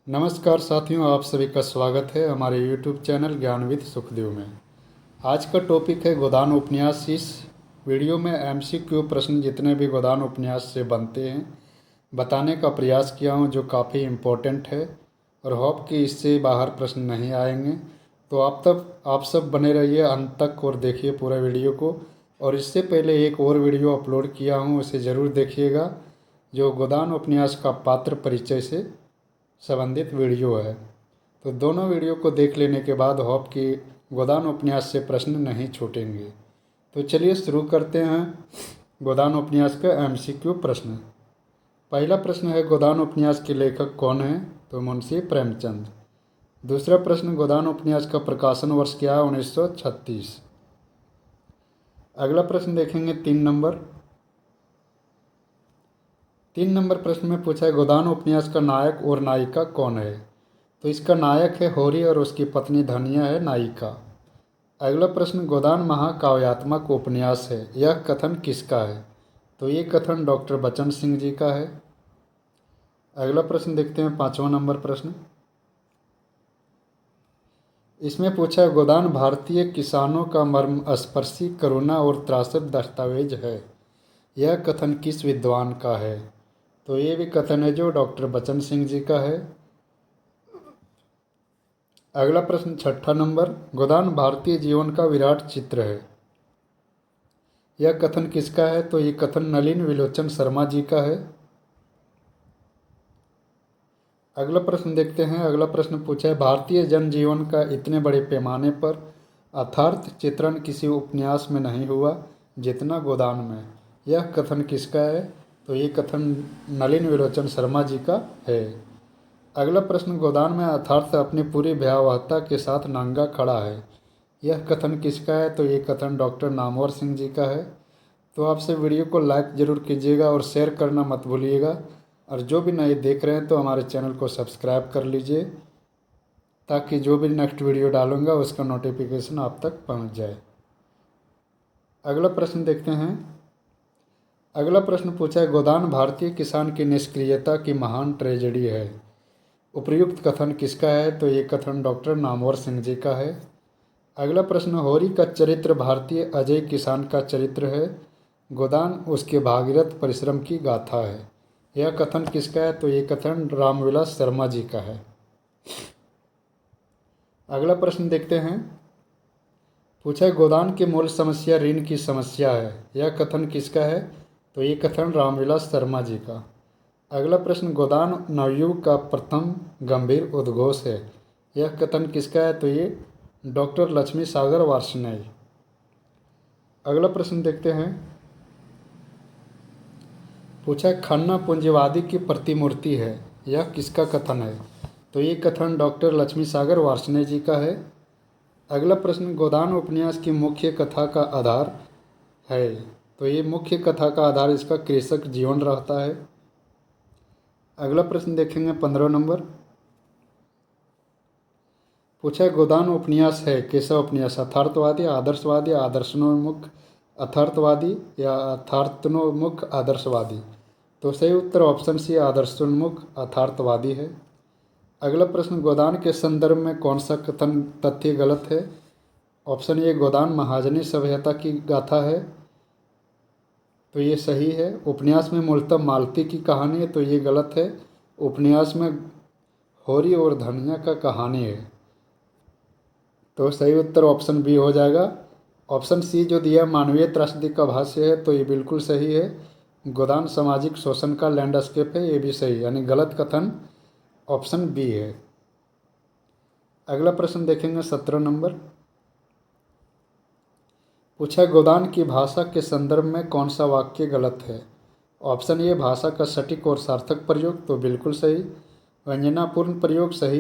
नमस्कार साथियों, आप सभी का स्वागत है हमारे YouTube चैनल ज्ञान विद सुखदेव में। आज का टॉपिक है गोदान उपन्यास। इस वीडियो में MCQ प्रश्न जितने भी गोदान उपन्यास से बनते हैं बताने का प्रयास किया हूं, जो काफ़ी इम्पोर्टेंट है और होप कि इससे बाहर प्रश्न नहीं आएंगे। तो आप सब बने रहिए अंत तक और देखिए पूरा वीडियो को। और इससे पहले एक और वीडियो अपलोड किया हूँ, उसे ज़रूर देखिएगा, जो गोदान उपन्यास का पात्र परिचय से संबंधित वीडियो है। तो दोनों वीडियो को देख लेने के बाद होप कि गोदान उपन्यास से प्रश्न नहीं छूटेंगे। तो चलिए शुरू करते हैं गोदान उपन्यास का MCQ प्रश्न। पहला प्रश्न है, गोदान उपन्यास के लेखक कौन है? तो मुंशी प्रेमचंद। दूसरा प्रश्न, गोदान उपन्यास का प्रकाशन वर्ष क्या है? 1936। अगला प्रश्न देखेंगे 3 नंबर प्रश्न में पूछा है, गोदान उपन्यास का नायक और नायिका कौन है? तो इसका नायक है होरी और उसकी पत्नी धनिया है नायिका। अगला प्रश्न, गोदान महाकाव्यात्मक उपन्यास है, यह कथन किसका है? तो ये कथन डॉक्टर बचन सिंह जी का है। अगला प्रश्न देखते हैं 5वां नंबर प्रश्न। इसमें पूछा है, गोदान भारतीय किसानों का मर्मस्पर्शी, करुणा और त्रासद दस्तावेज है, यह कथन किस विद्वान का है? तो ये भी कथन है जो डॉक्टर बचन सिंह जी का है। अगला प्रश्न 6ठा नंबर, गोदान भारतीय जीवन का विराट चित्र है, यह कथन किसका है? तो ये कथन नलिन विलोचन शर्मा जी का है। अगला प्रश्न देखते हैं। अगला प्रश्न पूछा है, भारतीय जनजीवन का इतने बड़े पैमाने पर यथार्थ चित्रण किसी उपन्यास में नहीं हुआ जितना गोदान में, यह कथन किसका है? तो ये कथन नलिन विलोचन शर्मा जी का है। अगला प्रश्न, गोदान में यथार्थ अपनी पूरी भयावहता के साथ नंगा खड़ा है, यह कथन किसका है? तो ये कथन डॉक्टर नामवर सिंह जी का है। तो आपसे वीडियो को लाइक ज़रूर कीजिएगा और शेयर करना मत भूलिएगा। और जो भी नए देख रहे हैं तो हमारे चैनल को सब्सक्राइब कर लीजिए, ताकि जो भी नेक्स्ट वीडियो डालूंगा उसका नोटिफिकेशन आप तक पहुंच जाए। अगला प्रश्न देखते हैं। अगला प्रश्न पूछा है, गोदान भारतीय किसान की निष्क्रियता की महान ट्रेजेडी है, उपर्युक्त कथन किसका है? तो ये कथन डॉक्टर नामवर सिंह जी का है। अगला प्रश्न, होरी का चरित्र भारतीय अजय किसान का चरित्र है, गोदान उसके भागीरथ परिश्रम की गाथा है, यह कथन किसका है? तो ये कथन रामविलास शर्मा जी का है। अगला प्रश्न देखते हैं। पूछा है, गोदान की मूल समस्या ऋण की समस्या है, यह कथन किसका है? तो ये कथन रामविलास शर्मा जी का। अगला प्रश्न, गोदान नवयुग का प्रथम गंभीर उद्घोष है, यह कथन किसका है? तो ये डॉक्टर लक्ष्मी सागर वार्ष्णेय। अगला प्रश्न देखते हैं। पूछा है, खन्ना पूंजीवादी की प्रतिमूर्ति है, यह किसका कथन है? तो ये कथन डॉक्टर लक्ष्मी सागर वार्ष्णेय जी का है। अगला प्रश्न, गोदान उपन्यास की मुख्य कथा का आधार है, तो ये मुख्य कथा का आधार इसका कृषक जीवन रहता है। अगला प्रश्न देखेंगे 15 नंबर। पूछा है, गोदान उपन्यास है कैसा उपन्यास? यथार्थवादी, आदर्शवादी, आदर्शोन्मुख अथार्थवादी या अथार्थोन्मुख आदर्शवादी? तो सही उत्तर ऑप्शन सी आदर्शोन्मुख अथार्थवादी है। अगला प्रश्न, गोदान के संदर्भ में कौन सा कथन तथ्य गलत है? ऑप्शन ए गोदान महाजनी सभ्यता की गाथा है, तो ये सही है। उपन्यास में मूलतः मालती की कहानी है, तो ये गलत है। उपन्यास में होरी और धनिया का कहानी है, तो सही उत्तर ऑप्शन बी हो जाएगा। ऑप्शन सी जो दिया मानवीय त्रासदी का भाष्य है, तो ये बिल्कुल सही है। गोदान सामाजिक शोषण का लैंडस्केप है, ये भी सही, यानी गलत कथन ऑप्शन बी है। अगला प्रश्न देखेंगे 17 नंबर। पूछा, गोदान की भाषा के संदर्भ में कौन सा वाक्य गलत है? ऑप्शन ए भाषा का सटीक और सार्थक प्रयोग, तो बिल्कुल सही। व्यंजनापूर्ण प्रयोग सही।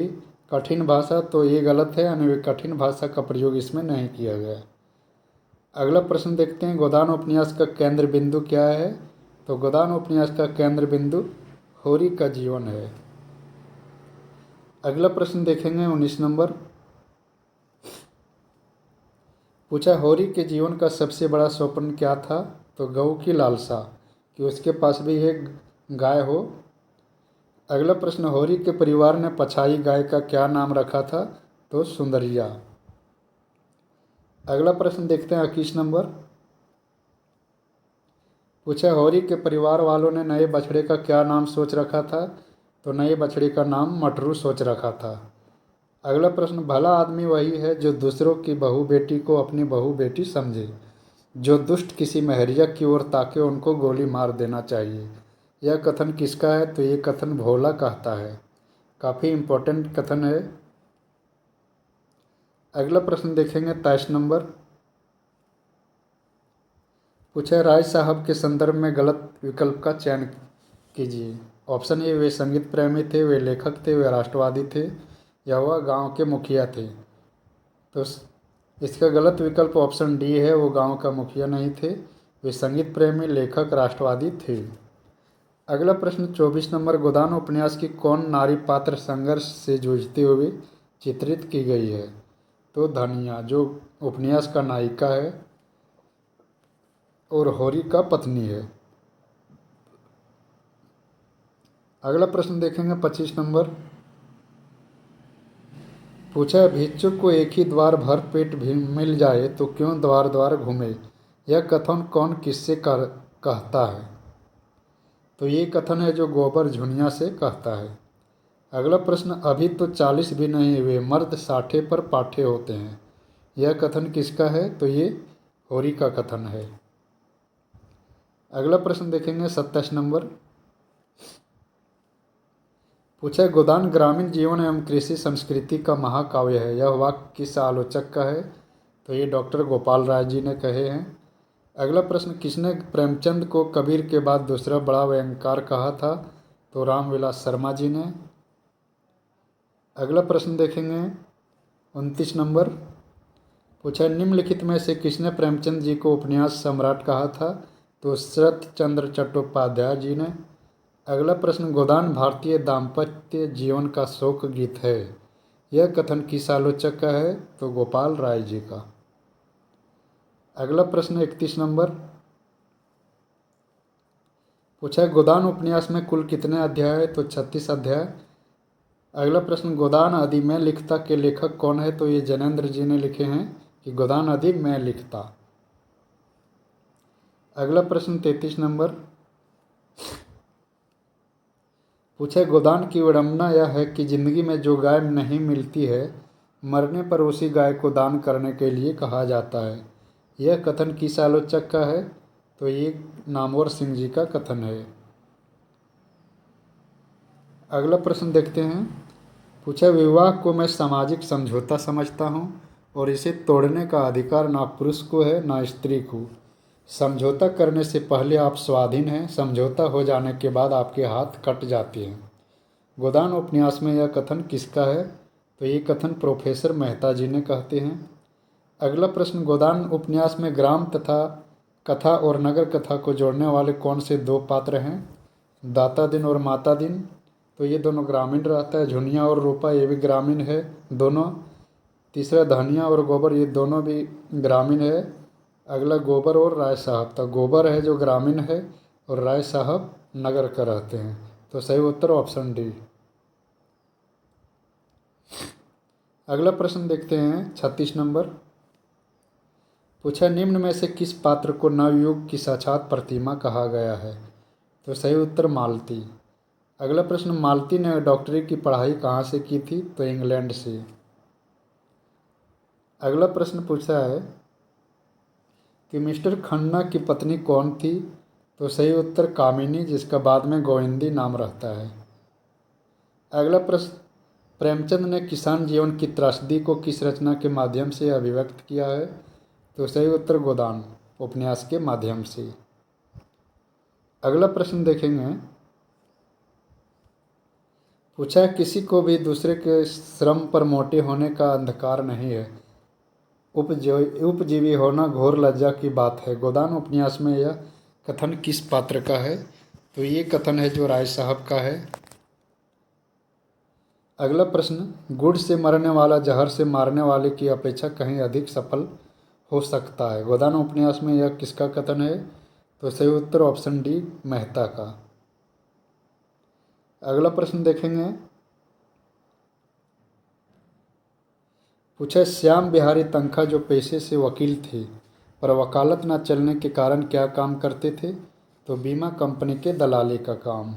कठिन भाषा, तो ये गलत है, यानी कठिन भाषा का प्रयोग इसमें नहीं किया गया। अगला प्रश्न देखते हैं, गोदान उपन्यास का केंद्र बिंदु क्या है? तो गोदान उपन्यास का केंद्र बिंदु होरी का जीवन है। अगला प्रश्न देखेंगे 19 नंबर। पूछा, होरी के जीवन का सबसे बड़ा स्वप्न क्या था? तो गऊ की लालसा, कि उसके पास भी एक गाय हो। अगला प्रश्न, होरी के परिवार ने पछाई गाय का क्या नाम रखा था? तो सुंदरिया। अगला प्रश्न देखते हैं 21 नंबर। पूछा, होरी के परिवार वालों ने नए बछड़े का क्या नाम सोच रखा था? तो नए बछड़े का नाम मटरू सोच रखा था। अगला प्रश्न, भला आदमी वही है जो दूसरों की बहू बेटी को अपनी बहू बेटी समझे, जो दुष्ट किसी महरिया की ओर ताके उनको गोली मार देना चाहिए। यह कथन किसका है? तो ये कथन भोला कहता है। काफ़ी इम्पोर्टेंट कथन है। अगला प्रश्न देखेंगे 23 नंबर। पूछा, राय साहब के संदर्भ में गलत विकल्प का चयन कीजिए। ऑप्शन ए, वे संगीत प्रेमी थे, वे लेखक थे, वे राष्ट्रवादी थे, या वह गांव के मुखिया थे। तो इसका गलत विकल्प ऑप्शन डी है, वो गांव का मुखिया नहीं थे, वे संगीत प्रेमी, लेखक, राष्ट्रवादी थे। अगला प्रश्न 24 नंबर, गोदान उपन्यास की कौन नारी पात्र संघर्ष से जूझते हुए चित्रित की गई है? तो धनिया, जो उपन्यास का नायिका है और होरी का पत्नी है। अगला प्रश्न देखेंगे 25 नंबर। पूछा है, भिक्षुक को एक ही द्वार भर पेट भी मिल जाए तो क्यों द्वार द्वार घूमे? यह कथन कौन किससे कहता है? तो ये कथन है जो गोबर झुनिया से कहता है। अगला प्रश्न, अभी तो 40 भी नहीं हुए, मर्द 60 पर पाठे होते हैं। यह कथन किसका है? तो ये होरी का कथन है। अगला प्रश्न देखेंगे 27 नंबर। पूछा, गोदान ग्रामीण जीवन एवं कृषि संस्कृति का महाकाव्य है। यह वाक्य किस आलोचक का है? तो ये डॉक्टर गोपाल राय जी ने कहे हैं। अगला प्रश्न, किसने प्रेमचंद को कबीर के बाद दूसरा बड़ा व्यंग्यकार कहा था? तो रामविलास शर्मा जी ने। अगला प्रश्न देखेंगे 29 नंबर। पूछा, निम्नलिखित में से किसने प्रेमचंद जी को उपन्यास सम्राट कहा था? तो शरत चंद्र चट्टोपाध्याय जी ने। अगला प्रश्न, गोदान भारतीय दाम्पत्य जीवन का शोक गीत है। यह कथन किस आलोचक का है? तो गोपाल राय जी का। अगला प्रश्न 31 नंबर। पूछा, गोदान उपन्यास में कुल कितने अध्याय है? तो 36 अध्याय। अगला प्रश्न, गोदान आदि में लिखता के लेखक कौन है? तो ये जैनेन्द्र जी ने लिखे हैं कि गोदान आदि में लिखता। अगला प्रश्न 33 नंबर। पूछे, गोदान की विडंबना यह है कि जिंदगी में जो गाय नहीं मिलती है, मरने पर उसी गाय को दान करने के लिए कहा जाता है। यह कथन किस आलोचक का है? तो ये नामवर सिंह जी का कथन है। अगला प्रश्न देखते हैं। पूछा, विवाह को मैं सामाजिक समझौता समझता हूँ और इसे तोड़ने का अधिकार ना पुरुष को है ना स्त्री को। समझौता करने से पहले आप स्वाधीन हैं, समझौता हो जाने के बाद आपके हाथ कट जाते हैं। गोदान उपन्यास में यह कथन किसका है? तो ये कथन प्रोफेसर मेहता जी ने कहते हैं। अगला प्रश्न, गोदान उपन्यास में ग्राम तथा कथा और नगर कथा को जोड़ने वाले कौन से दो पात्र हैं? दाता दिन और माता दिन। तो ये दोनों ग्रामीण रहता है। झुनिया और रूपा ये भी ग्रामीण है दोनों। तीसरा धनिया और गोबर, ये दोनों भी ग्रामीण है। अगला गोबर और राय साहब, तो गोबर है जो ग्रामीण है और राय साहब नगर का रहते हैं। तो सही उत्तर ऑप्शन डी। अगला प्रश्न देखते हैं 36 नंबर। पूछा, निम्न में से किस पात्र को नवयुग की साक्षात प्रतिमा कहा गया है? तो सही उत्तर मालती। अगला प्रश्न, मालती ने डॉक्टरी की पढ़ाई कहाँ से की थी? तो इंग्लैंड से। अगला प्रश्न पूछा है कि मिस्टर खन्ना की पत्नी कौन थी? तो सही उत्तर कामिनी, जिसका बाद में गोविंदी नाम रहता है। अगला प्रश्न, प्रेमचंद ने किसान जीवन की त्रासदी को किस रचना के माध्यम से अभिव्यक्त किया है? तो सही उत्तर गोदान उपन्यास के माध्यम से। अगला प्रश्न देखेंगे। पूछा है, किसी को भी दूसरे के श्रम पर मोटे होने का अंधकार नहीं है, उपजीवी होना घोर लज्जा की बात है। गोदान उपन्यास में यह कथन किस पात्र का है? तो ये कथन है जो राय साहब का है। अगला प्रश्न, गुड़ से मरने वाला जहर से मारने वाले की अपेक्षा कहीं अधिक सफल हो सकता है। गोदान उपन्यास में यह किसका कथन है? तो सही उत्तर ऑप्शन डी मेहता का। अगला प्रश्न देखेंगे, पूछा श्याम बिहारी तनखा जो पेशे से वकील थे पर वकालत न चलने के कारण क्या काम करते थे? तो बीमा कंपनी के दलाली का काम।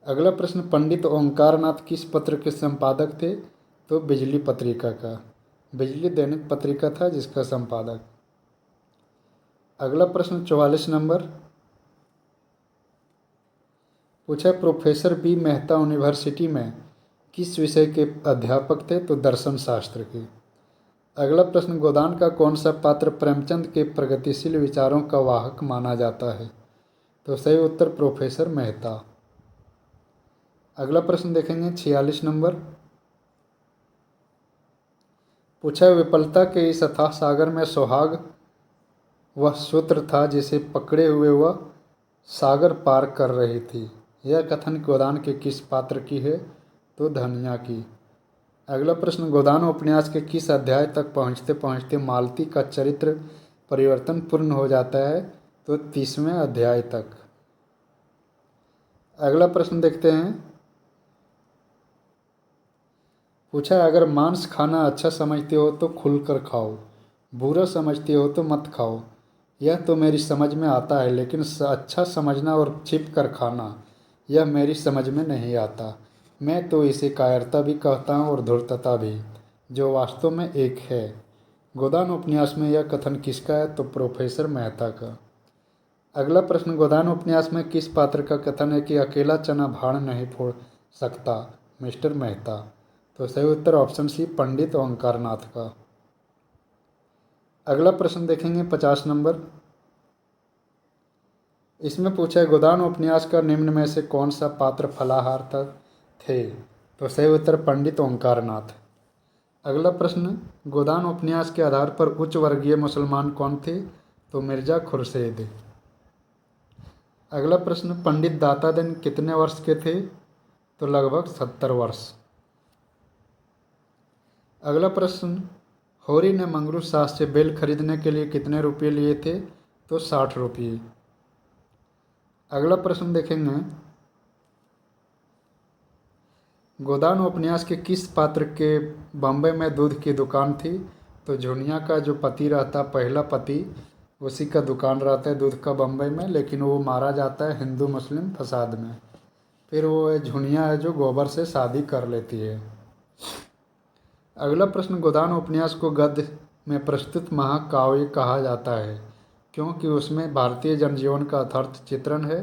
अगला प्रश्न, पंडित ओंकारनाथ किस पत्र के संपादक थे? तो बिजली पत्रिका का, बिजली दैनिक पत्रिका था जिसका संपादक। अगला प्रश्न 44 नंबर, पूछा प्रोफेसर बी मेहता यूनिवर्सिटी में किस विषय के अध्यापक थे? तो दर्शन शास्त्र के। अगला प्रश्न, गोदान का कौन सा पात्र प्रेमचंद के प्रगतिशील विचारों का वाहक माना जाता है? तो सही उत्तर प्रोफेसर मेहता। अगला प्रश्न देखेंगे 46 नंबर, पूछा विफलता के इस अथाह सागर में सुहाग वह सूत्र था जिसे पकड़े हुए वह सागर पार कर रही थी। यह कथन गोदान के किस पात्र की है? तो धनिया की। अगला प्रश्न, गोदान उपन्यास के किस अध्याय तक पहुँचते पहुँचते मालती का चरित्र परिवर्तन पूर्ण हो जाता है? तो 30वें अध्याय तक। अगला प्रश्न देखते हैं, पूछा अगर मांस खाना अच्छा समझते हो तो खुलकर खाओ, बुरा समझते हो तो मत खाओ। यह तो मेरी समझ में आता है, लेकिन अच्छा समझना और छिप कर खाना यह मेरी समझ में नहीं आता। मैं तो इसे कायरता भी कहता हूँ और धूर्तता भी, जो वास्तव में एक है। गोदान उपन्यास में यह कथन किसका है? तो प्रोफेसर मेहता का। अगला प्रश्न, गोदान उपन्यास में किस पात्र का कथन है कि अकेला चना भाड़ नहीं फोड़ सकता? मिस्टर मेहता। तो सही उत्तर ऑप्शन सी पंडित ओंकारनाथ का। अगला प्रश्न देखेंगे 50 नंबर, इसमें पूछा है गोदान उपन्यास का निम्न में से कौन सा पात्र फलाहार थे? तो सही उत्तर पंडित ओंकारनाथ। अगला प्रश्न, गोदान उपन्यास के आधार पर उच्च वर्गीय मुसलमान कौन थे? तो मिर्जा खुर्शीद। अगला प्रश्न, पंडित दातादिन कितने वर्ष के थे? तो लगभग 70 वर्ष। अगला प्रश्न, होरी ने मंगरू शाह से बेल खरीदने के लिए कितने रुपये लिए थे? तो 60 रुपये। अगला प्रश्न देखेंगे, गोदान उपन्यास के किस पात्र के बम्बई में दूध की दुकान थी? तो झुनिया का जो पति रहता, पहला पति, उसी का दुकान रहता है दूध का बम्बई में, लेकिन वो मारा जाता है हिंदू मुस्लिम फसाद में। फिर वो झुनिया है जो गोबर से शादी कर लेती है। अगला प्रश्न, गोदान उपन्यास को गद्य में प्रस्तुत महाकाव्य कहा जाता है क्योंकि उसमें भारतीय जनजीवन का यथार्थ चित्रण है,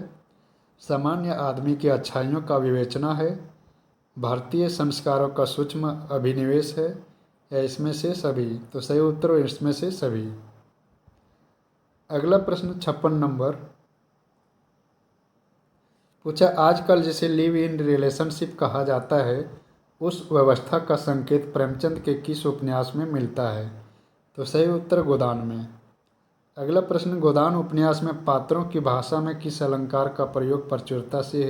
सामान्य आदमी की अच्छाइयों का विवेचना है, भारतीय संस्कारों का सूक्ष्म अभिनिवेश है, या इसमें से सभी? तो सही उत्तर इसमें से सभी। अगला प्रश्न 56 नंबर, पूछा आजकल जिसे लिव इन रिलेशनशिप कहा जाता है उस व्यवस्था का संकेत प्रेमचंद के किस उपन्यास में मिलता है? तो सही उत्तर गोदान में। अगला प्रश्न, गोदान उपन्यास में पात्रों की भाषा में किस अलंकार का प्रयोग प्रचुरता से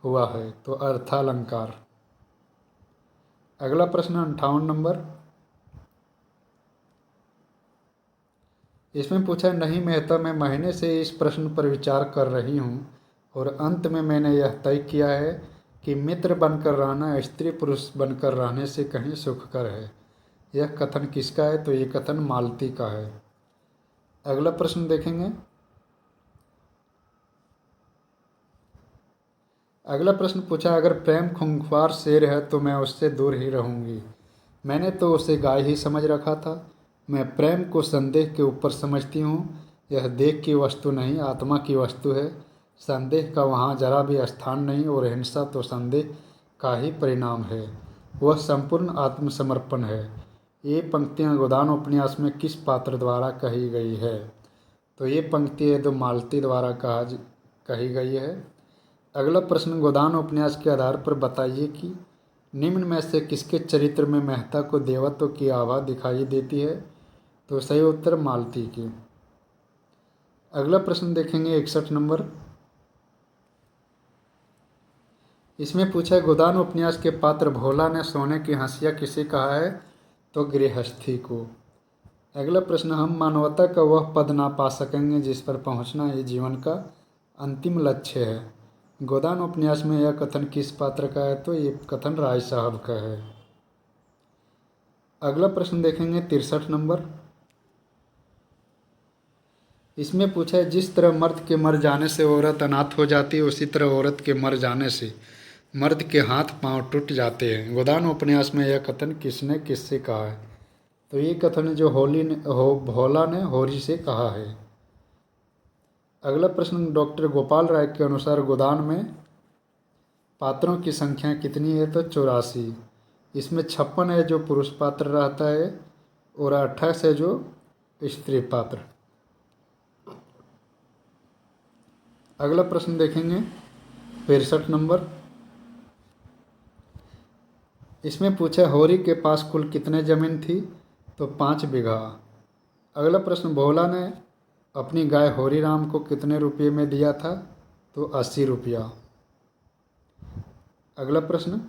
हुआ है? तो अर्थालंकार। अगला प्रश्न 58 नंबर, इसमें पूछा नहीं मेहता मैं महीने से इस प्रश्न पर विचार कर रही हूँ और अंत में मैंने यह तय किया है कि मित्र बनकर रहना स्त्री पुरुष बनकर रहने से कहीं सुखकर है। यह कथन किसका है? तो ये कथन मालती का है। अगला प्रश्न देखेंगे, अगला प्रश्न पूछा अगर प्रेम खूंखार शेर है तो मैं उससे दूर ही रहूँगी। मैंने तो उसे गाय ही समझ रखा था। मैं प्रेम को संदेह के ऊपर समझती हूँ। यह देह की वस्तु नहीं आत्मा की वस्तु है। संदेह का वहाँ जरा भी स्थान नहीं और हिंसा तो संदेह का ही परिणाम है। वह संपूर्ण आत्मसमर्पण है। ये पंक्तियाँ गोदान उपन्यास में किस पात्र द्वारा कही गई है? तो ये पंक्ति तो मालती द्वारा कही गई है। अगला प्रश्न, गोदान उपन्यास के आधार पर बताइए कि निम्न में से किसके चरित्र में मेहता को देवत्व की आभा दिखाई देती है? तो सही उत्तर मालती की। अगला प्रश्न देखेंगे 61 नंबर, इसमें पूछा है गोदान उपन्यास के पात्र भोला ने सोने की हंसिया किसे कहा है? तो गृहस्थी को। अगला प्रश्न, हम मानवता का वह पद ना पा सकेंगे जिस पर पहुंचना ये जीवन का अंतिम लक्ष्य है। गोदान उपन्यास में यह कथन किस पात्र का है? तो ये कथन राय साहब का है। अगला प्रश्न देखेंगे 63 नंबर। इसमें पूछा है, जिस तरह मर्द के मर जाने से औरत अनाथ हो जाती है, उसी तरह औरत के मर जाने से मर्द के हाथ पांव टूट जाते हैं। गोदान उपन्यास में यह कथन किसने किससे कहा है? तो ये कथन जो भोला ने होरी से कहा है। अगला प्रश्न डॉक्टर गोपाल राय के अनुसार गोदान में पात्रों की संख्या कितनी है? तो 84। इसमें 56 है जो पुरुष पात्र रहता है और 28 है जो स्त्री पात्र। अगला प्रश्न देखेंगे 63 नंबर। इसमें पूछा, होरी के पास कुल कितने जमीन थी? तो 5 बीघा। अगला प्रश्न, भोला ने अपनी गाय होरी राम को कितने रुपये में दिया था? तो 80 रुपया। अगला प्रश्न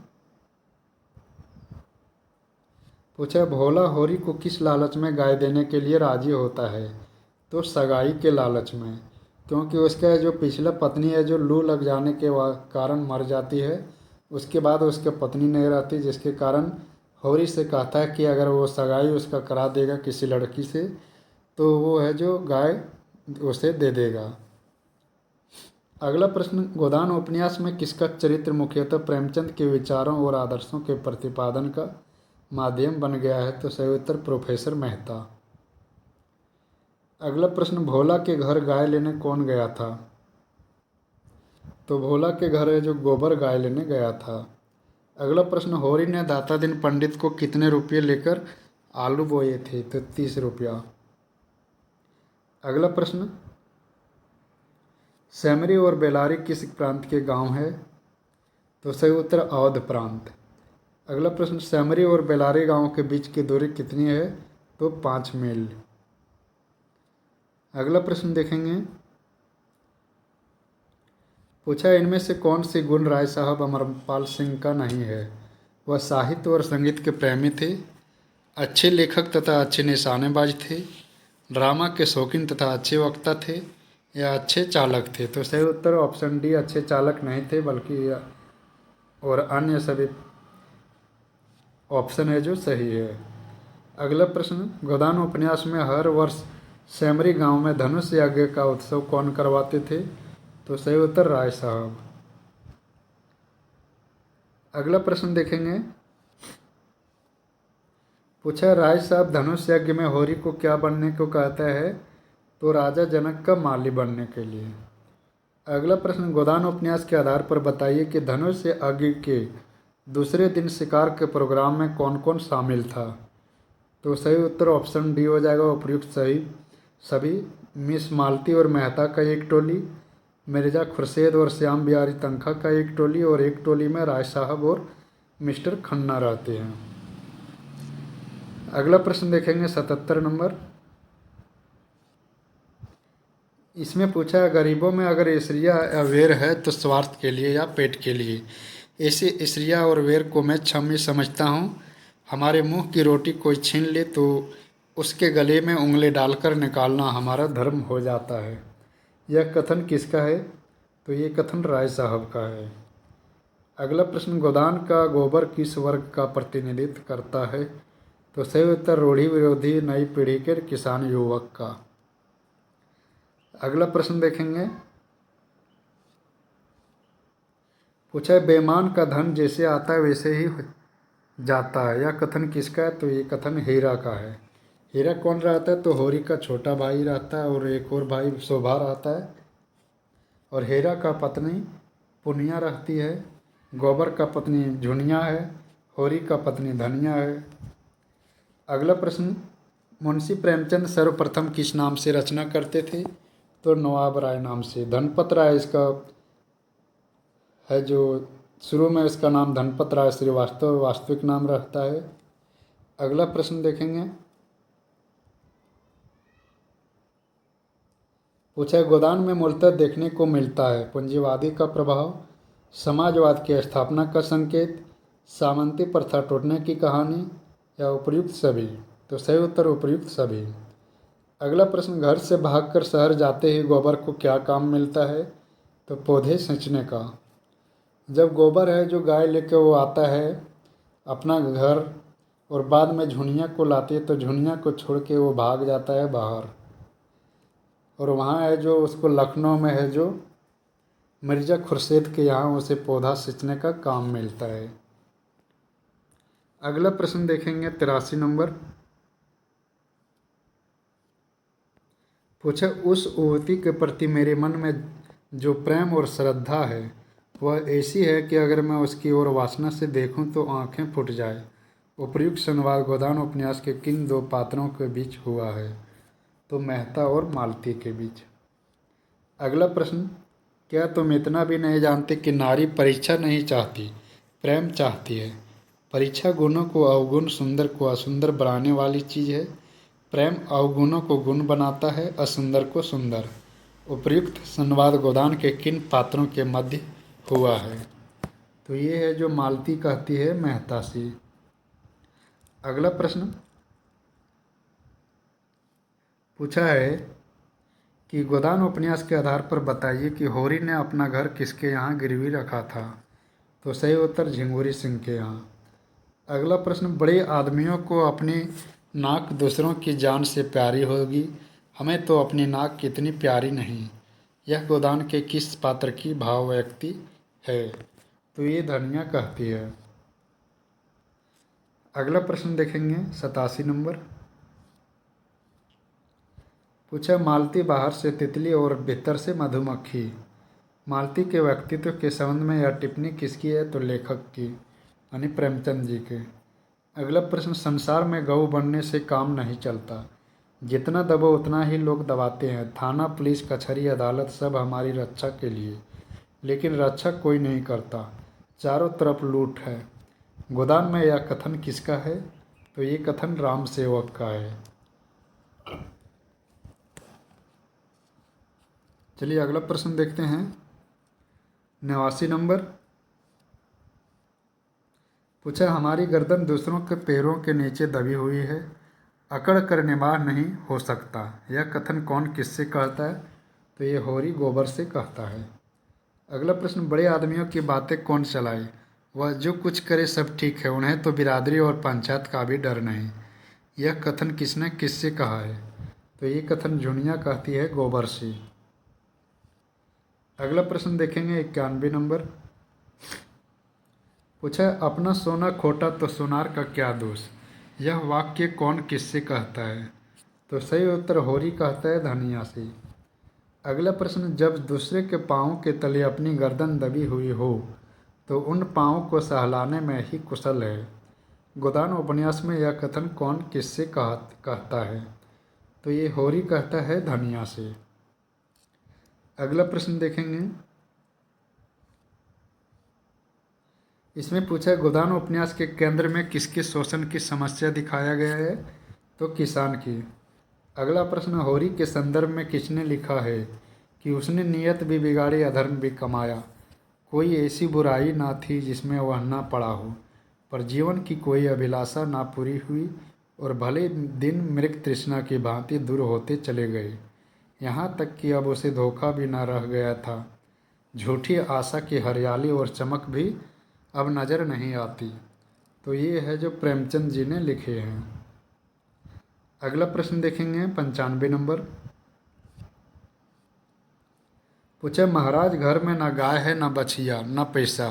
पूछा, भोला होरी को किस लालच में गाय देने के लिए राजी होता है? तो सगाई के लालच में, क्योंकि उसका जो पिछला पत्नी है जो लू लग जाने के कारण मर जाती है, उसके बाद उसके पत्नी नहीं रहती, जिसके कारण होरी से कहता है कि अगर वो सगाई उसका करा देगा किसी लड़की से तो वो है जो गाय उसे दे देगा। अगला प्रश्न, गोदान उपन्यास में किसका चरित्र मुख्यतः प्रेमचंद के विचारों और आदर्शों के प्रतिपादन का माध्यम बन गया है? तो सही उत्तर प्रोफेसर मेहता। अगला प्रश्न, भोला के घर गाय लेने कौन गया था? तो भोला के घर है जो गोबर गाय लेने गया था। अगला प्रश्न, होरी ने दाता दिन पंडित को कितने रुपये लेकर आलू बोए थे? तो 30 रुपया। अगला प्रश्न, सैमरी और बेलारी किस प्रांत के गांव है? तो सही उत्तर अवध प्रांत। अगला प्रश्न, सैमरी और बेलारी गांव के बीच की दूरी कितनी है? तो 5 मील। अगला प्रश्न देखेंगे, पूछा, इनमें से कौन सी गुण राय साहब अमरपाल सिंह का नहीं है? वह साहित्य और संगीत के प्रेमी थे, अच्छे लेखक तथा अच्छे निशानेबाज थे, ड्रामा के शौकीन तथा अच्छे वक्ता थे, या अच्छे चालक थे? तो सही उत्तर ऑप्शन डी, अच्छे चालक नहीं थे बल्कि और अन्य सभी ऑप्शन है जो सही है। अगला प्रश्न, गोदान उपन्यास में हर वर्ष सैमरी गांव में धनुष यज्ञ का उत्सव कौन करवाते थे? तो सही उत्तर राय साहब। अगला प्रश्न देखेंगे, पूछा, राय साहब धनुष यज्ञ में होरी को क्या बनने को कहता है? तो राजा जनक का माली बनने के लिए। अगला प्रश्न, गोदान उपन्यास के आधार पर बताइए कि धनुष यज्ञ के दूसरे दिन शिकार के प्रोग्राम में कौन कौन शामिल था? तो सही उत्तर ऑप्शन डी हो जाएगा, उपयुक्त सही सभी। मिस मालती और मेहता का एक टोली, मिर्ज़ा खुर्शेद और श्याम बिहारी तनखा का एक टोली, और एक टोली में राय साहब और मिस्टर खन्ना रहते हैं। अगला प्रश्न देखेंगे 77 नंबर। इसमें पूछा है, गरीबों में अगर स्त्रियाँ या वेर है तो स्वार्थ के लिए या पेट के लिए? ऐसे स्त्रियाँ और वेर को मैं क्षम्य समझता हूँ। हमारे मुंह की रोटी कोई छीन ले तो उसके गले में उंगली डालकर निकालना हमारा धर्म हो जाता है। यह कथन किसका है? तो ये कथन राय साहब का है। अगला प्रश्न, गोदान का गोबर किस वर्ग का प्रतिनिधित्व करता है? तो सही उत्तर रूढ़ी विरोधी नई पीढ़ी के किसान युवक का। अगला प्रश्न देखेंगे, पूछा है, बेईमान का धन जैसे आता है वैसे ही जाता है। यह कथन किसका है? तो ये कथन हीरा का है। हीरा कौन रहता है? तो होरी का छोटा भाई रहता है और एक और भाई शोभा रहता है, और हीरा का पत्नी पुनिया रहती है, गोबर का पत्नी झुनिया है, होरी का पत्नी धनिया है। अगला प्रश्न, मुंशी प्रेमचंद सर्वप्रथम किस नाम से रचना करते थे? तो नवाब राय नाम से। धनपत राय इसका है जो शुरू में इसका नाम धनपत राय श्रीवास्तव वास्तविक नाम रहता है। अगला प्रश्न देखेंगे, पूछा है, गोदान में मूलतः देखने को मिलता है पूंजीवादी का प्रभाव, समाजवाद की स्थापना का संकेत, सामंती प्रथा टूटने की कहानी, या उपयुक्त सभी? तो सही उत्तर उपयुक्त सभी। अगला प्रश्न, घर से भागकर शहर जाते ही गोबर को क्या काम मिलता है? तो पौधे सींचने का। जब गोबर है जो गाय लेके वो आता है अपना घर और बाद में झुनिया को लाती है, तो झुनिया को छोड़ के वो भाग जाता है बाहर, और वहाँ है जो उसको लखनऊ में है जो मिर्ज़ा खुर्शीद के यहाँ उसे पौधा सींचने का काम मिलता है। अगला प्रश्न देखेंगे 83 नंबर। पूछे उस युवती के प्रति मेरे मन में जो प्रेम और श्रद्धा है वह ऐसी है कि अगर मैं उसकी ओर वासना से देखूं तो आंखें फूट जाए। उपर्युक्त संवाद गोदान उपन्यास के किन दो पात्रों के बीच हुआ है? तो मेहता और मालती के बीच। अगला प्रश्न, क्या तुम इतना भी नहीं जानते कि नारी परीक्षा नहीं चाहती, प्रेम चाहती है? परीक्षा गुणों को अवगुण, सुंदर को असुंदर बनाने वाली चीज़ है। प्रेम अवगुणों को गुण बनाता है, असुंदर को सुंदर। उपर्युक्त संवाद गोदान के किन पात्रों के मध्य हुआ है? तो ये है जो मालती कहती है मेहता से। अगला प्रश्न पूछा है कि गोदान उपन्यास के आधार पर बताइए कि होरी ने अपना घर किसके यहाँ गिरवी रखा था? तो सही उत्तर झिंगुरी सिंह के यहाँ। अगला प्रश्न, बड़े आदमियों को अपनी नाक दूसरों की जान से प्यारी होगी, हमें तो अपनी नाक कितनी प्यारी नहीं। यह गोदान के किस पात्र की भाव व्यक्ति है? तो ये धनिया कहती है। अगला प्रश्न देखेंगे 87 नंबर। पूछा मालती बाहर से तितली और भीतर से मधुमक्खी। मालती के व्यक्तित्व के संबंध में यह टिप्पणी किसकी है? तो लेखक की, यानी प्रेमचंद जी के। अगला प्रश्न, संसार में गऊ बनने से काम नहीं चलता, जितना दबो उतना ही लोग दबाते हैं। थाना, पुलिस, कचहरी, अदालत सब हमारी रक्षा के लिए, लेकिन रक्षा कोई नहीं करता, चारों तरफ लूट है। गोदान में यह कथन किसका है? तो ये कथन राम सेवक का है। चलिए अगला प्रश्न देखते हैं 89 नंबर। पूछा हमारी गर्दन दूसरों के पैरों के नीचे दबी हुई है, अकड़ कर निवाह नहीं हो सकता। यह कथन कौन किससे कहता है? तो ये होरी गोबर से कहता है। अगला प्रश्न, बड़े आदमियों की बातें कौन चलाए? वह जो कुछ करे सब ठीक है, उन्हें तो बिरादरी और पंचायत का भी डर नहीं। यह कथन किसने किससे कहा है? तो ये कथन झुनिया कहती है गोबर से। अगला प्रश्न देखेंगे 91 नंबर। पूछा अपना सोना खोटा तो सोनार का क्या दोष? यह वाक्य कौन किससे कहता है? तो सही उत्तर होरी कहता है धनिया से। अगला प्रश्न, जब दूसरे के पाँव के तले अपनी गर्दन दबी हुई हो तो उन पाँव को सहलाने में ही कुशल है। गोदान उपन्यास में यह कथन कौन किससे कहता है? तो ये होरी कहता है धनिया से। अगला प्रश्न देखेंगे, इसमें पूछा गोदान उपन्यास के केंद्र में किसके शोषण की समस्या दिखाया गया है? तो किसान की। अगला प्रश्न, होरी के संदर्भ में किसने लिखा है कि उसने नियत भी बिगाड़ी अधर्म भी कमाया, कोई ऐसी बुराई ना थी जिसमें वह ना पड़ा हो, पर जीवन की कोई अभिलाषा ना पूरी हुई और भले दिन मृग तृष्णा की भांति दूर होते चले गए, यहाँ तक कि अब उसे धोखा भी ना रह गया था। झूठी आशा की हरियाली और चमक भी अब नज़र नहीं आती। तो ये है जो प्रेमचंद जी ने लिखे हैं। अगला प्रश्न देखेंगे 95 नंबर। पूछे महाराज घर में न गाय है, न बछिया, न पैसा,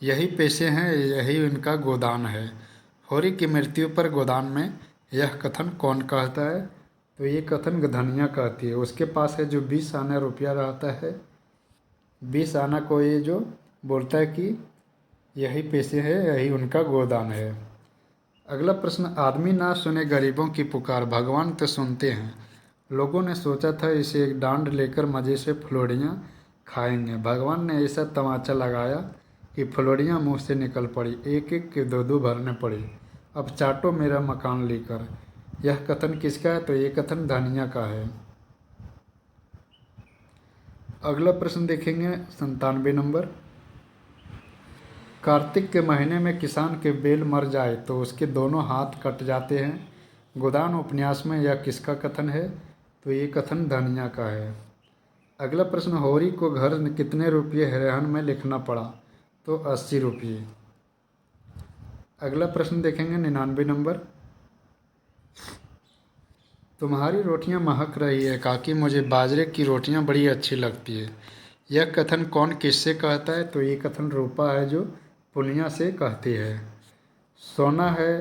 यही पैसे हैं, यही उनका गोदान है। होरी की मृत्यु पर गोदान में यह कथन कौन कहता है? तो ये कथन धनिया कहती है। उसके पास है जो 20 आना रुपया रहता है, 20 आना को ये जो बोलता है कि यही पैसे हैं, यही उनका गोदान है। अगला प्रश्न, आदमी ना सुने गरीबों की पुकार, भगवान तो सुनते हैं। लोगों ने सोचा था इसे एक डांड लेकर मज़े से फुलौड़ियाँ खाएंगे। भगवान ने ऐसा तमाचा लगाया कि फुलौड़ियाँ मुंह से निकल पड़ी, एक एक के दो दो भरने पड़ी। अब चाटो मेरा मकान लेकर। यह कथन किसका है? तो ये कथन धनिया का है। अगला प्रश्न देखेंगे 97 नंबर। कार्तिक के महीने में किसान के बैल मर जाए तो उसके दोनों हाथ कट जाते हैं। गोदान उपन्यास में यह किसका कथन है? तो ये कथन धनिया का है। अगला प्रश्न, होरी को घर में कितने रुपये रहन में लिखना पड़ा? तो 80 रुपये। अगला प्रश्न देखेंगे 99 नंबर। तुम्हारी रोटियां महक रही है काकी, मुझे बाजरे की रोटियां बड़ी अच्छी लगती है। यह कथन कौन किससे कहता है? तो ये कथन रूपा है जो पुनिया से कहती है। सोना है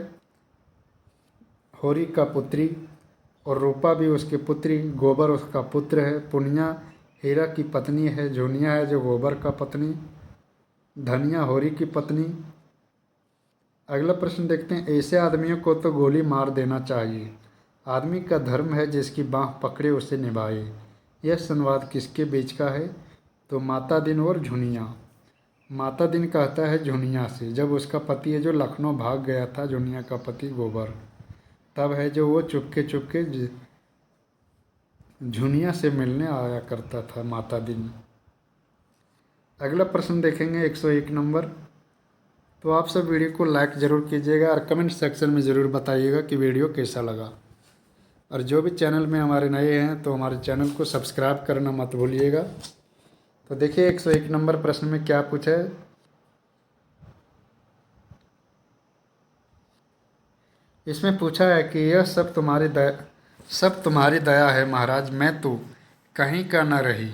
होरी का पुत्री और रूपा भी उसकी पुत्री, गोबर उसका पुत्र है। पुनिया हीरा की पत्नी है, झुनिया है जो गोबर का पत्नी, धनिया होरी की पत्नी। अगला प्रश्न देखते हैं, ऐसे आदमियों को तो गोली मार देना चाहिए। आदमी का धर्म है जिसकी बाँह पकड़े उसे निभाए। यह संवाद किसके बीच का है? तो माता दिन और झुनिया। माता दिन कहता है झुनिया से, जब उसका पति है जो लखनऊ भाग गया था, झुनिया का पति गोबर, तब है जो वो चुपके चुपके झुनिया से मिलने आया करता था माता दिन। अगला प्रश्न देखेंगे 101 नंबर। तो आप सब वीडियो को लाइक ज़रूर कीजिएगा और कमेंट सेक्शन में ज़रूर बताइएगा कि वीडियो कैसा लगा। और जो भी चैनल में हमारे नए हैं तो हमारे चैनल को सब्सक्राइब करना मत भूलिएगा। तो देखिए 101 नंबर प्रश्न में क्या पूछा है। इसमें पूछा है कि यह सब तुम्हारी दया है महाराज, मैं तो कहीं का न रही।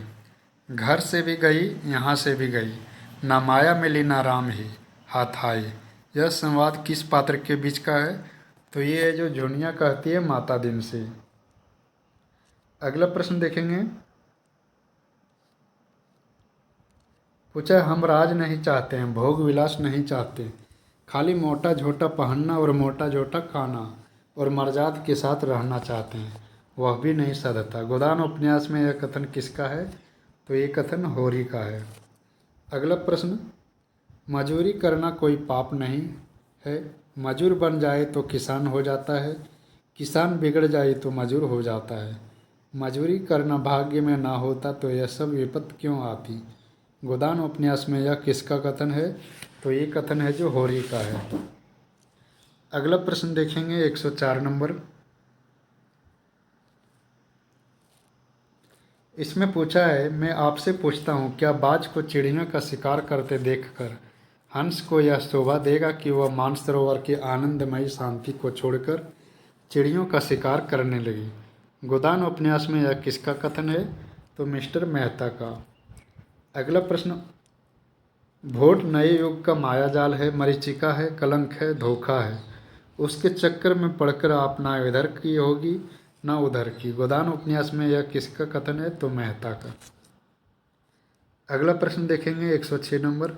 घर से भी गई यहाँ से भी गई, ना माया मिली ना राम ही हाथ आए। यह संवाद किस पात्र के बीच का है? तो ये है जो झुनिया कहती है माता दिन से। अगला प्रश्न देखेंगे। पूछा है, हम राज नहीं चाहते हैं, भोग विलास नहीं चाहते, खाली मोटा झोटा पहनना और मोटा झोटा खाना और मर्यादा के साथ रहना चाहते हैं, वह भी नहीं सधता। गोदान उपन्यास में यह कथन किसका है? तो ये कथन होरी का है। अगला प्रश्न, मजूरी करना कोई पाप नहीं है, मजूर बन जाए तो किसान हो जाता है, किसान बिगड़ जाए तो मजूर हो जाता है, मजूरी करना भाग्य में ना होता तो यह सब विपत्ति क्यों आती। गोदान उपन्यास में यह किसका कथन है? तो ये कथन है जो होरी का है। अगला प्रश्न देखेंगे 104 नंबर। इसमें पूछा है, मैं आपसे पूछता हूँ, क्या बाज को चिड़ियों का शिकार करते देखकर हंस को यह शोभा देगा कि वह मानसरोवर की आनंदमयी शांति को छोड़कर चिड़ियों का शिकार करने लगी। गोदान उपन्यास में यह किसका कथन है? तो मिस्टर मेहता का। अगला प्रश्न, वोट नए युग का मायाजाल है, मरीचिका है, कलंक है, धोखा है, उसके चक्कर में पड़कर आप ना इधर की होगी ना उधर की। गोदान उपन्यास में यह किसका कथन है? तो मेहता का। अगला प्रश्न देखेंगे 106 नंबर।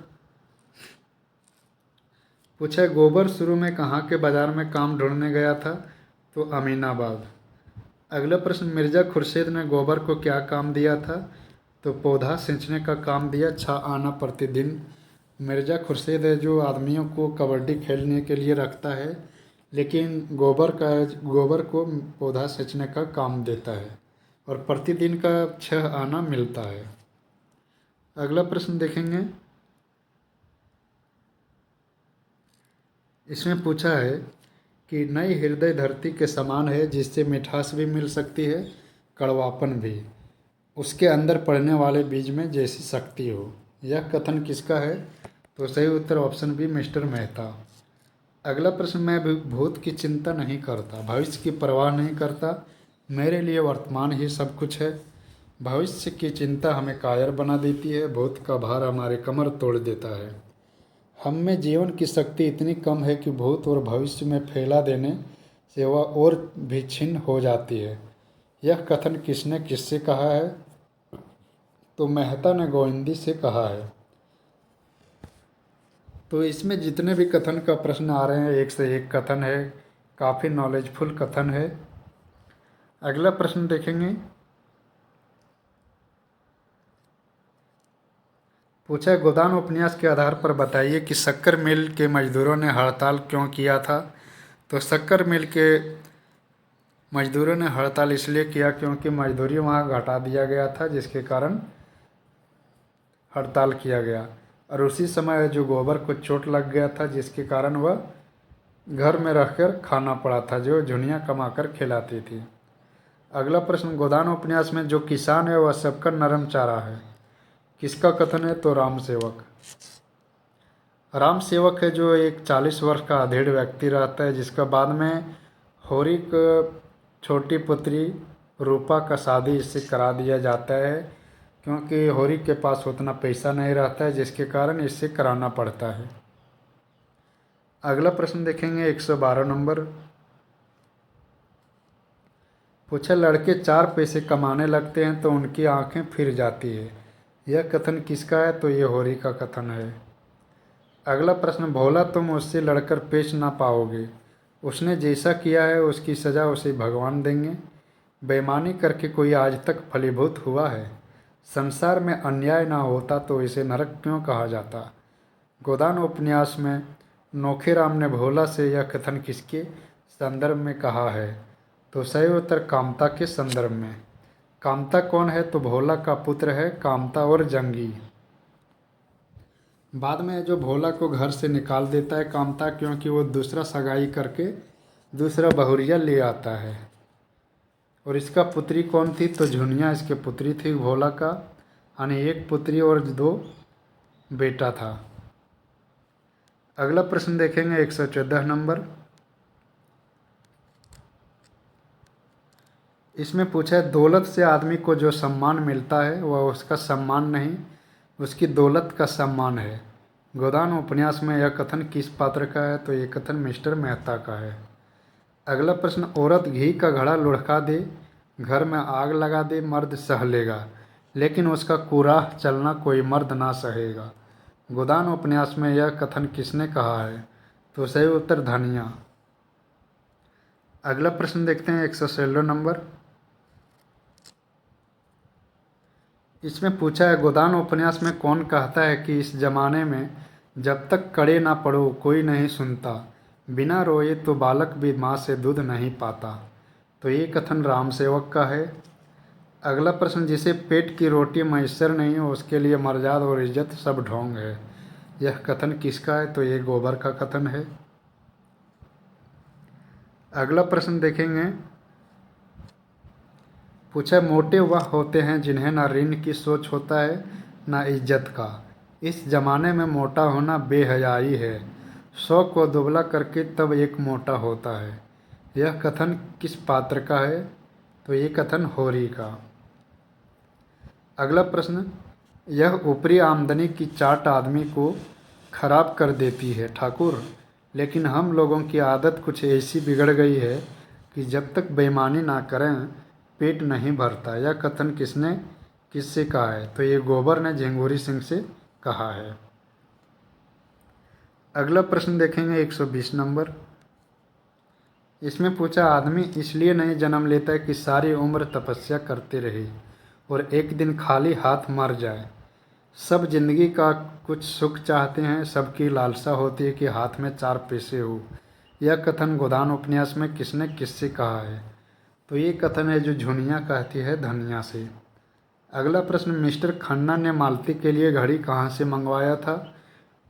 पूछा है, गोबर शुरू में कहाँ के बाजार में काम ढूंढने गया था? तो अमीनाबाद। अगला प्रश्न, मिर्ज़ा खुर्शीद ने गोबर को क्या काम दिया था? तो पौधा सींचने का काम दिया, छा आना प्रतिदिन। मिर्ज़ा खुर्शीद है जो आदमियों को कबड्डी खेलने के लिए रखता है, लेकिन गोबर को पौधा सींचने का काम देता है और प्रतिदिन का 6 आना मिलता है। अगला प्रश्न देखेंगे। इसमें पूछा है कि नई हृदय धरती के समान है, जिससे मिठास भी मिल सकती है, कड़वापन भी, उसके अंदर पड़ने वाले बीज में जैसी शक्ति हो। यह कथन किसका है? तो सही उत्तर ऑप्शन बी, मिस्टर मेहता। अगला प्रश्न, मैं भूत की चिंता नहीं करता, भविष्य की परवाह नहीं करता, मेरे लिए वर्तमान ही सब कुछ है। भविष्य की चिंता हमें कायर बना देती है, भूत का भार हमारे कमर तोड़ देता है। हम में जीवन की शक्ति इतनी कम है कि भूत और भविष्य में फैला देने से वह और भी छिन्न हो जाती है। यह कथन किसने किससे कहा है? तो मेहता ने गोविंदी से कहा है। तो इसमें जितने भी कथन का प्रश्न आ रहे हैं, एक से एक कथन है, काफ़ी नॉलेजफुल कथन है। अगला प्रश्न देखेंगे। पूछा, गोदान उपन्यास के आधार पर बताइए कि शक्कर मिल के मजदूरों ने हड़ताल क्यों किया था? तो शक्कर मिल के मजदूरों ने हड़ताल इसलिए किया क्योंकि मजदूरी वहाँ घटा दिया गया था, जिसके कारण हड़ताल किया गया। और उसी समय जो गोबर को चोट लग गया था, जिसके कारण वह घर में रहकर खाना पड़ा था, जो झुनिया कमाकर खिलाती थी। अगला प्रश्न, गोदान उपन्यास में जो किसान है वह सबका नरम चारा है, किसका कथन है? तो राम सेवक। राम सेवक है जो एक 40 वर्ष का अधेड़ व्यक्ति रहता है, जिसका बाद में होरी को छोटी पुत्री रूपा का शादी इससे करा दिया जाता है, क्योंकि होरी के पास उतना पैसा नहीं रहता है, जिसके कारण इससे कराना पड़ता है। अगला प्रश्न देखेंगे 112 नंबर। पूछा, लड़के 4 पैसे कमाने लगते हैं तो उनकी आंखें फिर जाती है, यह कथन किसका है? तो ये होरी का कथन है। अगला प्रश्न, भोला तुम उससे लड़कर पेश ना पाओगे, उसने जैसा किया है उसकी सज़ा उसे भगवान देंगे। बेईमानी करके कोई आज तक फलीभूत हुआ है? संसार में अन्याय ना होता तो इसे नरक क्यों कहा जाता? गोदान उपन्यास में नोखेराम ने भोला से यह कथन किसके संदर्भ में कहा है? तो सही उत्तर कामता के संदर्भ में। कामता कौन है? तो भोला का पुत्र है कामता और जंगी। बाद में जो भोला को घर से निकाल देता है कामता, क्योंकि वो दूसरा सगाई करके दूसरा बहुरिया ले आता है। और इसका पुत्री कौन थी? तो झुनिया इसके पुत्री थी भोला का, यानी एक पुत्री और 2 बेटा था। अगला प्रश्न देखेंगे 114 नंबर। इसमें पूछा है, दौलत से आदमी को जो सम्मान मिलता है वह उसका सम्मान नहीं, उसकी दौलत का सम्मान है। गोदान उपन्यास में यह कथन किस पात्र का है? तो ये कथन मिस्टर मेहता का है। अगला प्रश्न, औरत घी का घड़ा लुढ़का दे, घर में आग लगा दे, मर्द सह लेगा, लेकिन उसका कुराह चलना कोई मर्द ना सहेगा। गोदान उपन्यास में यह कथन किसने कहा है? तो सही उत्तर धनिया। अगला प्रश्न देखते हैं 116 नंबर। इसमें पूछा है, गोदान उपन्यास में कौन कहता है कि इस जमाने में जब तक कड़े ना पड़ो कोई नहीं सुनता, बिना रोए तो बालक भी माँ से दूध नहीं पाता। तो ये कथन राम सेवक का है। अगला प्रश्न, जिसे पेट की रोटी मैसर नहीं हो उसके लिए मर्यादा और इज्जत सब ढोंग है, यह कथन किसका है? तो ये गोबर का कथन है। अगला प्रश्न देखेंगे, पूछा, मोटे वह होते हैं जिन्हें ना ऋण की सोच होता है ना इज्जत का, इस जमाने में मोटा होना बेहयाई है, 100 को दुबला करके तब एक मोटा होता है। यह कथन किस पात्र का है? तो ये कथन होरी का। अगला प्रश्न, यह ऊपरी आमदनी की चाट आदमी को खराब कर देती है ठाकुर, लेकिन हम लोगों की आदत कुछ ऐसी बिगड़ गई है कि जब तक बेईमानी ना करें पेट नहीं भरता। यह कथन किससे कहा है? तो ये गोबर ने झिंगुरी सिंह से कहा है। अगला प्रश्न देखेंगे 120 नंबर। इसमें पूछा, आदमी इसलिए नहीं जन्म लेता है कि सारी उम्र तपस्या करते रहे और एक दिन खाली हाथ मर जाए। सब जिंदगी का कुछ सुख चाहते हैं, सबकी लालसा होती है कि हाथ में 4 पैसे हो। यह कथन गोदान उपन्यास में किसने किससे कहा है? तो ये कथन है जो झुनिया कहती है धनिया से। अगला प्रश्न, मिस्टर खन्ना ने मालती के लिए घड़ी कहाँ से मंगवाया था?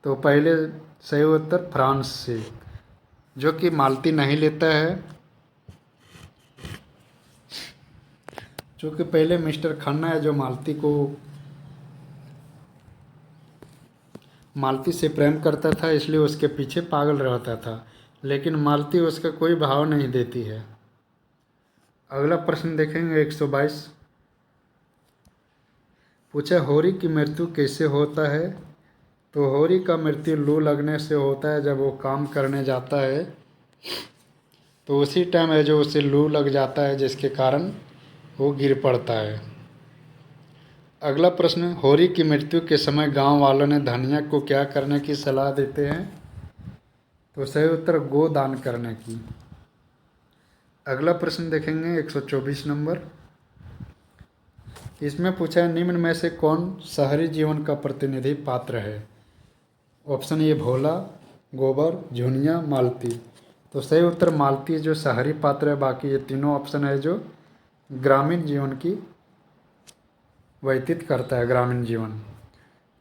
तो पहले सही उत्तर फ्रांस से, जो कि मालती नहीं लेता है, जो कि पहले मिस्टर खन्ना है जो मालती से प्रेम करता था, इसलिए उसके पीछे पागल रहता था, लेकिन मालती उसका कोई भाव नहीं देती है। अगला प्रश्न देखेंगे 122। पूछा, होरी की मृत्यु कैसे होता है? तो होरी का मृत्यु लू लगने से होता है। जब वो काम करने जाता है तो उसी टाइम है जो उसे लू लग जाता है, जिसके कारण वो गिर पड़ता है। अगला प्रश्न, होरी की मृत्यु के समय गांव वालों ने धनिया को क्या करने की सलाह देते हैं? तो सही उत्तर गो दान करने की। अगला प्रश्न देखेंगे 124 नंबर। इसमें पूछा है, निम्न में से कौन शहरी जीवन का प्रतिनिधि पात्र है? ऑप्शन ए भोला, गोबर, झुनिया, मालती। तो सही उत्तर मालती जो शहरी पात्र है, बाकी ये तीनों ऑप्शन है जो ग्रामीण जीवन की व्यतीत करता है, ग्रामीण जीवन।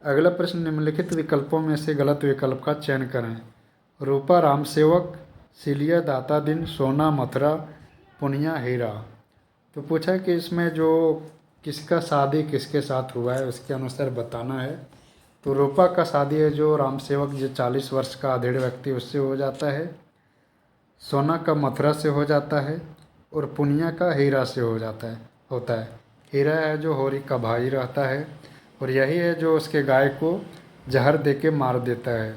अगला प्रश्न, निम्नलिखित विकल्पों में से गलत विकल्प का चयन करें। रूपा राम सेवक, सिलिया दाता दिन, सोना मथुरा, पुनिया हीरा। तो पूछा कि इसमें जो किसका शादी किसके साथ हुआ है उसके अनुसार बताना है। तो रूपा का शादी है जो राम सेवक जो 40 वर्ष का अधेड़ व्यक्ति उससे हो जाता है। सोना का मथुरा से हो जाता है। और पुनिया का हीरा से हो जाता है होता है। हीरा है जो होरी का भाई रहता है। और यही है जो उसके गाय को जहर दे के मार देता है।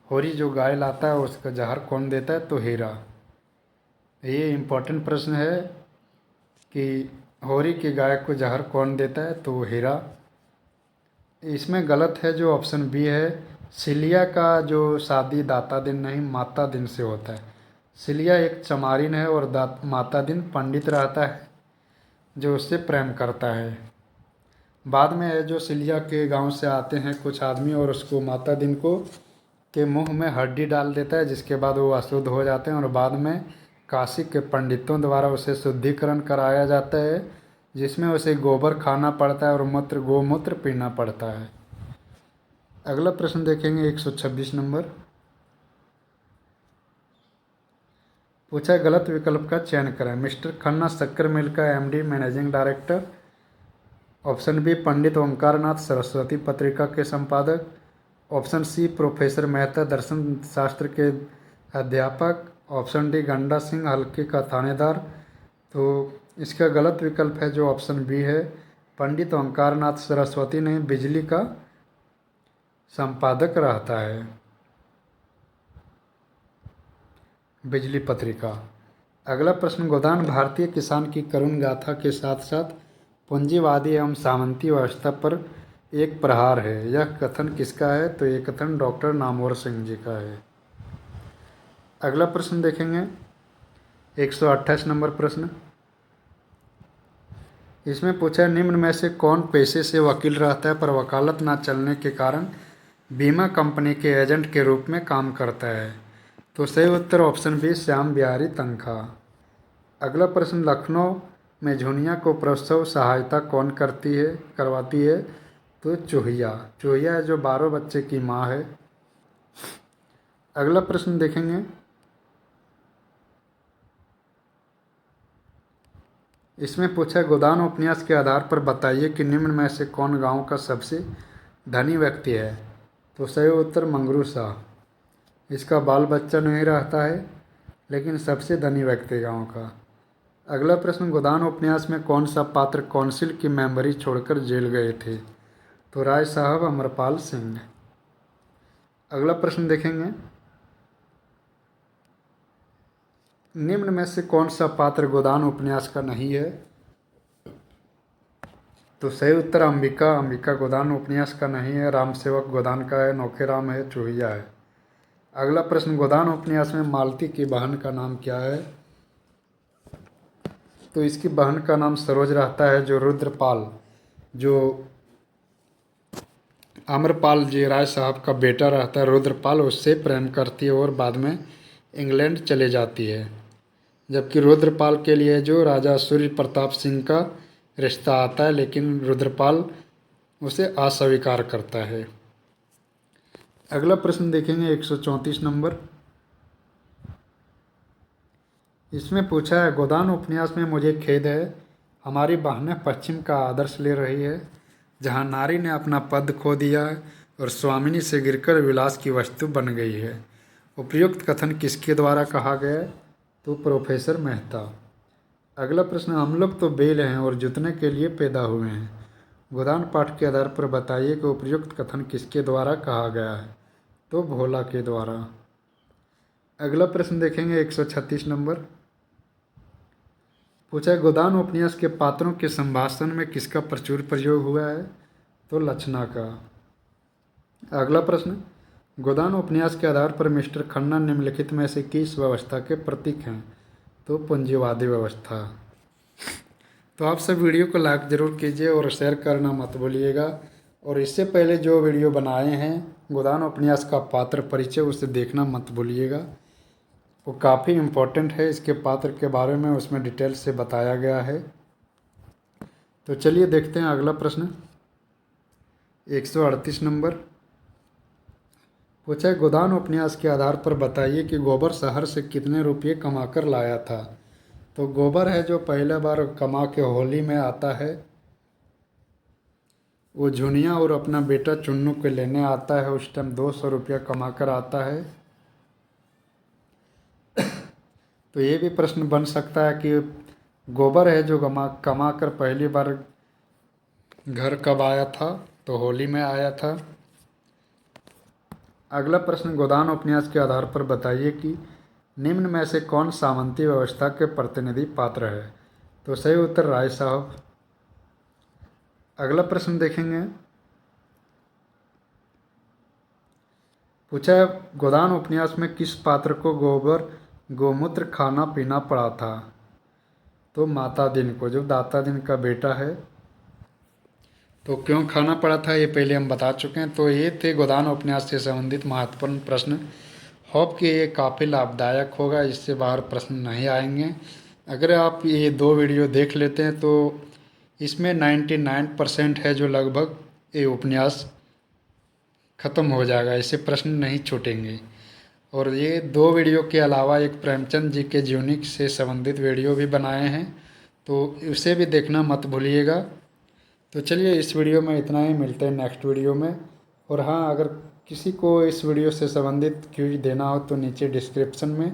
होरी जो गाय लाता है उसका जहर कौन देता है, तो हीरा। ये इम्पोर्टेंट प्रश्न है कि होरी की गाय को जहर कौन देता है, तो हीरा। इसमें गलत है जो ऑप्शन बी है। सिलिया का जो शादी दाता दिन नहीं माता दिन से होता है। सिलिया एक चमारिन है और माता दिन पंडित रहता है जो उससे प्रेम करता है। बाद में है जो सिलिया के गांव से आते हैं कुछ आदमी और उसको माता दिन को के मुंह में हड्डी डाल देता है, जिसके बाद वो अशुद्ध हो जाते हैं और बाद में काशी के पंडितों द्वारा उसे शुद्धिकरण कराया जाता है, जिसमें उसे गोबर खाना पड़ता है और मूत्र गोमूत्र पीना पड़ता है। अगला प्रश्न देखेंगे 126 नंबर। पूछा है गलत विकल्प का चयन करें। मिस्टर खन्ना शक्कर मिल का MD managing director. Option B Pandit Onkarnath Saraswati पत्रिका के संपादक। ऑप्शन सी प्रोफेसर मेहता दर्शन शास्त्र के अध्यापक। ऑप्शन डी गंडा सिंह हल्के का थानेदार। तो इसका गलत विकल्प है जो ऑप्शन बी है, पंडित ओंकारनाथ सरस्वती ने बिजली का संपादक रहता है, बिजली पत्रिका। अगला प्रश्न गोदान भारतीय किसान की करुण गाथा के साथ साथ पूंजीवादी एवं सामंती व्यवस्था पर एक प्रहार है। यह कथन किसका है, तो ये कथन डॉक्टर नामवर सिंह जी का है। अगला प्रश्न देखेंगे 128 नंबर प्रश्न। इसमें पूछा है निम्न में से कौन पेशे से वकील रहता है पर वकालत न चलने के कारण बीमा कंपनी के एजेंट के रूप में काम करता है। तो सही उत्तर ऑप्शन बी श्याम बिहारी तनखा। अगला प्रश्न लखनऊ में झुनिया को प्रसव सहायता कौन करवाती है, तो चूहिया। चूहिया है जो 12 बच्चे की माँ है। अगला प्रश्न देखेंगे इसमें पूछा है गोदान उपन्यास के आधार पर बताइए कि निम्न में से कौन गांव का सबसे धनी व्यक्ति है। तो सही उत्तर मंगरू शाह। इसका बाल बच्चा नहीं रहता है लेकिन सबसे धनी व्यक्ति गांव का। अगला प्रश्न गोदान उपन्यास में कौन सा पात्र काउंसिल की मेंबरी छोड़कर जेल गए थे, तो राय साहब अमरपाल सिंह। अगला प्रश्न देखेंगे निम्न में से कौन सा पात्र गोदान उपन्यास का नहीं है, तो सही उत्तर अंबिका गोदान उपन्यास का नहीं है। राम सेवक गोदान का है, नौखेराम है, चूहिया है। अगला प्रश्न गोदान उपन्यास में मालती की बहन का नाम क्या है, तो इसकी बहन का नाम सरोज रहता है जो रुद्रपाल जो अमरपाल जी राय साहब का बेटा रहता है रुद्रपाल उससे प्रेम करती है और बाद में इंग्लैंड चले जाती है। जबकि रुद्रपाल के लिए जो राजा सूर्य प्रताप सिंह का रिश्ता आता है लेकिन रुद्रपाल उसे अस्वीकार करता है। अगला प्रश्न देखेंगे 134 नंबर। इसमें पूछा है गोदान उपन्यास में मुझे खेद है हमारी बहनें पश्चिम का आदर्श ले रही है, जहां नारी ने अपना पद खो दिया है और स्वामिनी से गिरकर विलास की वस्तु बन गई है। उपयुक्त कथन किसके द्वारा कहा गया है, तो प्रोफेसर मेहता। अगला प्रश्न हम लोग तो बेल हैं और जुतने के लिए पैदा हुए हैं। गोदान पाठ के आधार पर बताइए कि उपयुक्त कथन किसके द्वारा कहा गया है, तो भोला के द्वारा। अगला प्रश्न देखेंगे 136 नंबर। पूछा है गोदान उपन्यास के पात्रों के संभाषण में किसका प्रचुर प्रयोग हुआ है, तो लक्षणा का। अगला प्रश्न गोदान उपन्यास के आधार पर मिस्टर खन्ना निम्नलिखित में से किस व्यवस्था के प्रतीक हैं, तो पूंजीवादी व्यवस्था। तो आप सब वीडियो को लाइक ज़रूर कीजिए और शेयर करना मत भूलिएगा। और इससे पहले जो वीडियो बनाए हैं गोदान उपन्यास का पात्र परिचय उसे देखना मत भूलिएगा, वो काफ़ी इम्पोर्टेंट है। इसके पात्र के बारे में उसमें डिटेल से बताया गया है। तो चलिए देखते हैं अगला प्रश्न 138 नंबर। पूछा है गोदान उपन्यास के आधार पर बताइए कि गोबर शहर से कितने रुपये कमाकर लाया था। तो गोबर है जो पहला बार कमा के होली में आता है, वो झुनिया और अपना बेटा चुन्नू के लेने आता है। उस टाइम 200 रुपया कमा कर आता है। तो ये भी प्रश्न बन सकता है कि गोबर है जो कमा कर पहली बार घर कब आया था, तो होली में आया था। अगला प्रश्न, गोदान उपन्यास के आधार पर बताइए कि निम्न में से कौन सामंती व्यवस्था के प्रतिनिधि पात्र है। तो सही उत्तर राय साहब। अगला प्रश्न देखेंगे, पूछा है गोदान उपन्यास में किस पात्र को गोबर गोमूत्र खाना पीना पड़ा था। तो माता दिन को, जो दाता दिन का बेटा है। तो क्यों खाना पड़ा था ये पहले हम बता चुके हैं। तो ये थे गोदान उपन्यास से संबंधित महत्वपूर्ण प्रश्न। होप कि ये काफ़ी लाभदायक होगा, इससे बाहर प्रश्न नहीं आएंगे। अगर आप ये 2 वीडियो देख लेते हैं तो इसमें 99% है जो लगभग ये उपन्यास ख़त्म हो जाएगा, ऐसे प्रश्न नहीं छूटेंगे। और ये 2 वीडियो के अलावा एक प्रेमचंद जी के जीवनी से संबंधित वीडियो भी बनाए हैं, तो उसे भी देखना मत भूलिएगा। तो चलिए इस वीडियो में इतना ही, मिलते हैं नेक्स्ट वीडियो में। और हाँ, अगर किसी को इस वीडियो से संबंधित क्विज देना हो तो नीचे डिस्क्रिप्शन में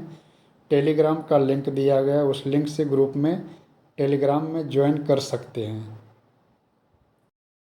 टेलीग्राम का लिंक दिया गया है, उस लिंक से ग्रुप में टेलीग्राम में ज्वाइन कर सकते हैं।